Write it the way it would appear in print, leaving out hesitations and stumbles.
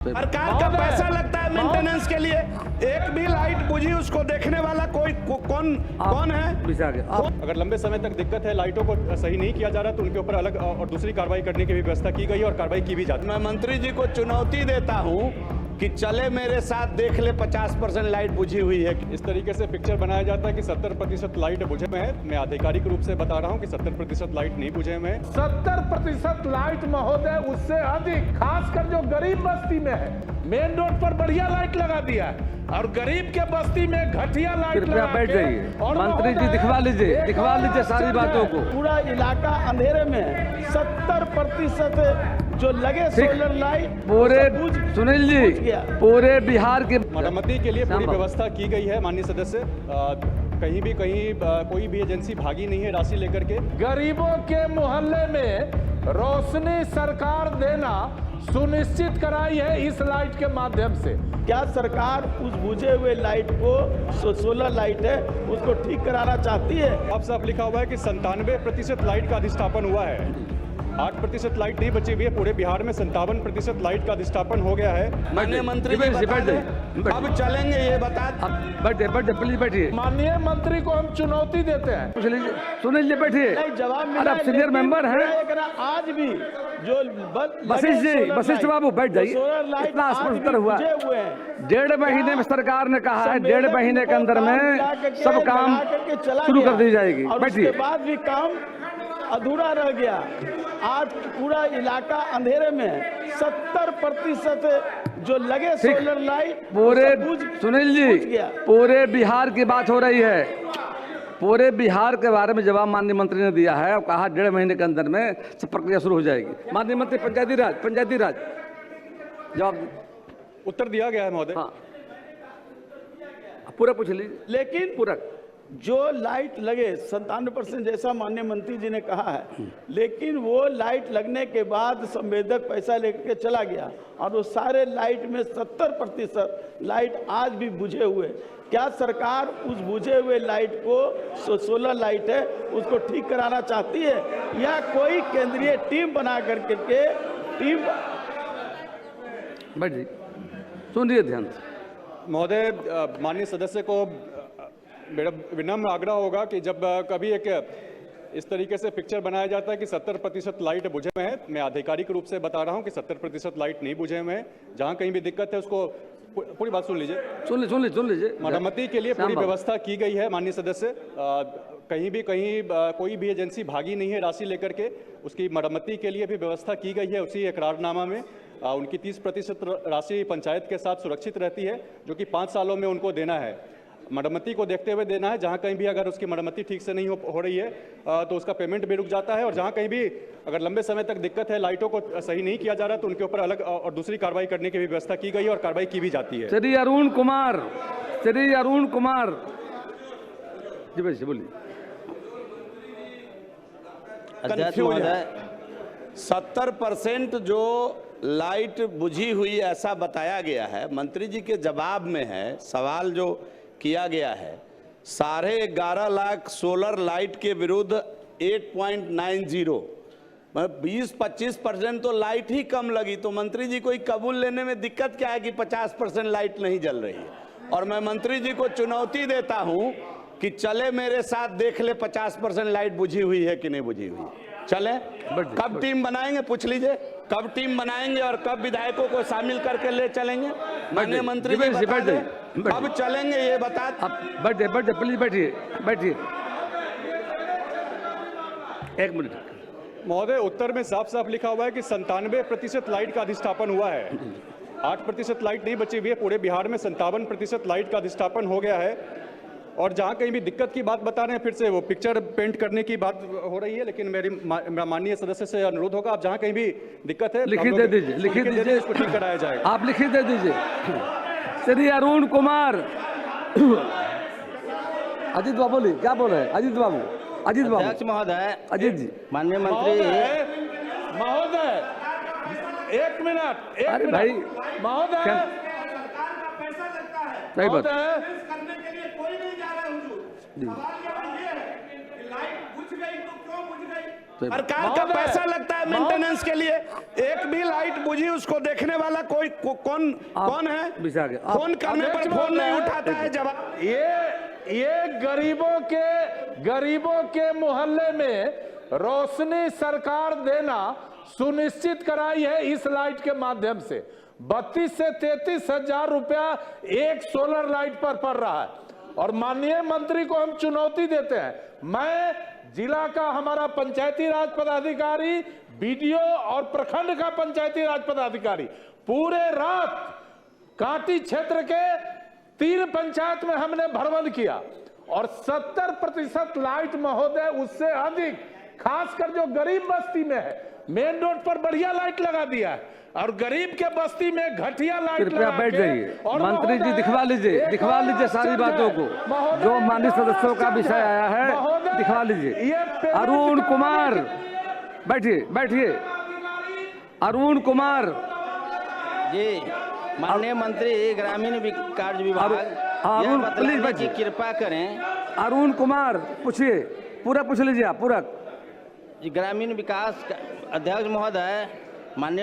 सरकार का पैसा लगता है मेंटेनेंस के लिए। एक भी लाइट बुझी उसको देखने वाला कोई कौन है? अगर लंबे समय तक दिक्कत है, लाइटों को सही नहीं किया जा रहा, तो उनके ऊपर अलग और दूसरी कार्रवाई करने की भी व्यवस्था की गई और कार्रवाई की भी जाती है। मैं मंत्री जी को चुनौती देता हूं कि चले मेरे साथ देख ले 50% लाइट बुझी हुई है। इस तरीके से पिक्चर बनाया जाता है कि 70% लाइट बुझे हुए हैं। मैं आधिकारिक रूप से बता रहा हूं कि 70% लाइट नहीं बुझे हुए हैं। 70% लाइट महोदय, उससे अधिक, खासकर जो गरीब बस्ती में है, मेन रोड पर बढ़िया लाइट लगा दिया है और गरीब के बस्ती में घटिया लाइट लगा के। बैठ जाइए और मंत्री जी दिखवा लीजिए सारी बातों को। पूरा इलाका अंधेरे में है। 70% जो लगे सोलर लाइट पूरे, सुनील जी, पूरे बिहार के मरम्मती के लिए पूरी व्यवस्था की गई है। माननीय सदस्य, कहीं कोई भी एजेंसी भागी नहीं है राशि लेकर के। गरीबों के मोहल्ले में रोशनी सरकार देना सुनिश्चित कराई है इस लाइट के माध्यम से। क्या सरकार उस बुझे हुए लाइट को, सोलर लाइट है, उसको ठीक कराना चाहती है? अब साफ लिखा हुआ है कि 97% लाइट का अधिष्ठापन हुआ है। 8% लाइट नहीं बची हुई है। पूरे बिहार में 57% लाइट का अधिष्ठापन हो गया है। माननीय मंत्री जी अब चलेंगे, ये बता। बैठिए प्लीज बैठिए। माननीय मंत्री को हम चुनौती देते हैं। सुनील जी बैठिए। जवाब मिला, आप सीनियर मेंबर हैं। आज भी जो वशिष्ठ बाबू बैठ जाइए। इतना स्पष्ट हुआ। 1.5 महीने में सरकार ने कहा है 1.5 महीने के अंदर में सब काम शुरू कर दी जाएगी। बैठिए। बाद भी काम अधूरा रह गया। आज पूरा इलाका अंधेरे में है। 70% जो लगे सोलर लाइट पूरे, सुनील जी, पूरे बिहार की बात हो रही है। पूरे बिहार के बारे में जवाब माननीय मंत्री ने दिया है और कहा 1.5 महीने के अंदर में सब प्रक्रिया शुरू हो जाएगी। माननीय मंत्री पंचायती राज जवाब उत्तर दिया गया है महोदय। हाँ, पूरा पूछ लीजिए। लेकिन पूरा जो लाइट लगे 97% जैसा माननीय मंत्री जी ने कहा है, लेकिन वो लाइट लगने के बाद संवेदक पैसा लेकर के चला गया और वो सारे लाइट में 70% लाइट आज भी बुझे हुए। क्या सरकार उस बुझे हुए लाइट को, सोलर लाइट है, उसको ठीक कराना चाहती है या कोई केंद्रीय टीम बना करके टीम? बैठ जाइए, सुनिए ध्यान से। महोदय, माननीय सदस्य को मेरा विनम्र आग्रह होगा कि जब कभी एक इस तरीके से पिक्चर बनाया जाता है कि 70% लाइट बुझे हुए हैं, मैं आधिकारिक रूप से बता रहा हूं कि 70% लाइट नहीं बुझे हुए हैं। जहां कहीं भी दिक्कत है उसको पूरी बात सुन लीजिए। मरम्मती के लिए पूरी व्यवस्था की गई है। माननीय सदस्य, कहीं कोई भी एजेंसी भागी नहीं है राशि लेकर के। उसकी मरम्मती के लिए भी व्यवस्था की गई है। उसी इकरारनामा में उनकी 30% राशि पंचायत के साथ सुरक्षित रहती है, जो कि 5 सालों में उनको देना है। मरम्मती को देखते हुए देना है। जहां कहीं भी अगर उसकी मरम्मती ठीक से नहीं हो रही है तो उसका पेमेंट भी रुक जाता है। और जहां कहीं भी अगर लंबे समय तक दिक्कत है, लाइटों को सही नहीं किया जा रहा, तो उनके ऊपर अलग और दूसरी कार्रवाई करने की भी व्यवस्था की गई और कार्रवाई की भी जाती है। श्री अरुण कुमार जी भाई बोलिए। अध्यक्ष महोदय, 70% जो लाइट बुझी हुई ऐसा बताया गया है, मंत्री जी के जवाब में है। सवाल जो किया गया है, 11.5 लाख सोलर लाइट के विरुद्ध 8.90, मतलब 20-25% तो लाइट ही कम लगी। तो मंत्री जी को कबूल लेने में दिक्कत क्या है कि 50% लाइट नहीं जल रही है? और मैं मंत्री जी को चुनौती देता हूं कि चले मेरे साथ देख ले 50% लाइट बुझी हुई है कि नहीं बुझी हुई। चले, कब टीम बनाएंगे पूछ लीजिए, कब टीम बनाएंगे और कब विधायकों को शामिल करके ले चलेंगे? माननीय मंत्री जी कब चलेंगे ये बता। बैठिए प्लीज बैठिए। 1 मिनट। महोदय, उत्तर में साफ लिखा हुआ है कि 97% लाइट का अधिष्ठापन हुआ है। 8% लाइट नहीं बची हुई है। पूरे बिहार में 57% लाइट का अधिष्ठापन हो गया है। और जहां कहीं भी दिक्कत की बात बता रहे हैं, फिर से वो पिक्चर पेंट करने की बात हो रही है, लेकिन मेरी माननीय सदस्य से अनुरोध होगा, आप जहां कहीं भी दिक्कत है लिखित दे दीजिए, इसको ठीक कराया जाएगा। आप लिखित दे दीजिए। श्री अरुण कुमार। अजीत बाबू क्या बोल रहे हैं? अजीत बाबू। अध्यक्ष महोदय, अजीत जी। माननीय मंत्री महोदय, 1 मिनट। अरे भाई महोदय, सही बात। करने के लिए कोई नहीं जा रहा है हुजूर। सवाल ये है कि लाइट बुझ गई तो क्यों बुझ गई? सरकार का महोदय, पैसा लगता है मेंटेनेंस के लिए, एक भी लाइट बुझी उसको देखने वाला कौन है? कौन करने पर फोन नहीं उठाता है? जवाब ये गरीबों के मोहल्ले में रोशनी सरकार देना सुनिश्चित कराई है इस लाइट के माध्यम से। 32 से 33 हजार रुपया एक सोलर लाइट पर पड़ रहा है। और माननीय मंत्री को हम चुनौती देते हैं, मैं जिला का हमारा पंचायती राज पदाधिकारी, बीडीओ और प्रखंड का पंचायती राज पदाधिकारी पूरे रात कांटी क्षेत्र के 3 पंचायत में हमने भ्रमण किया और 70% लाइट महोदय, उससे अधिक, खासकर जो गरीब बस्ती में है, मेन रोड पर बढ़िया लाइट लगा दिया है और गरीब के बस्ती में घटिया लाइट लगा बैठ जाइए। मंत्री जी दिखवा लीजिए सारी बातों को, जो माननीय सदस्यों का विषय आया है दिखवा लीजिए। अरुण कुमार, बैठिए। अरुण कुमार जी, माननीय मंत्री ग्रामीण कार्य विभाग, अरुण प्लीज की कृपा करें। अरुण कुमार पूछिए, पूरा पूछ लीजिए आप, पूरा। ग्रामीण विकास अध्यक्ष महोदय, माननीय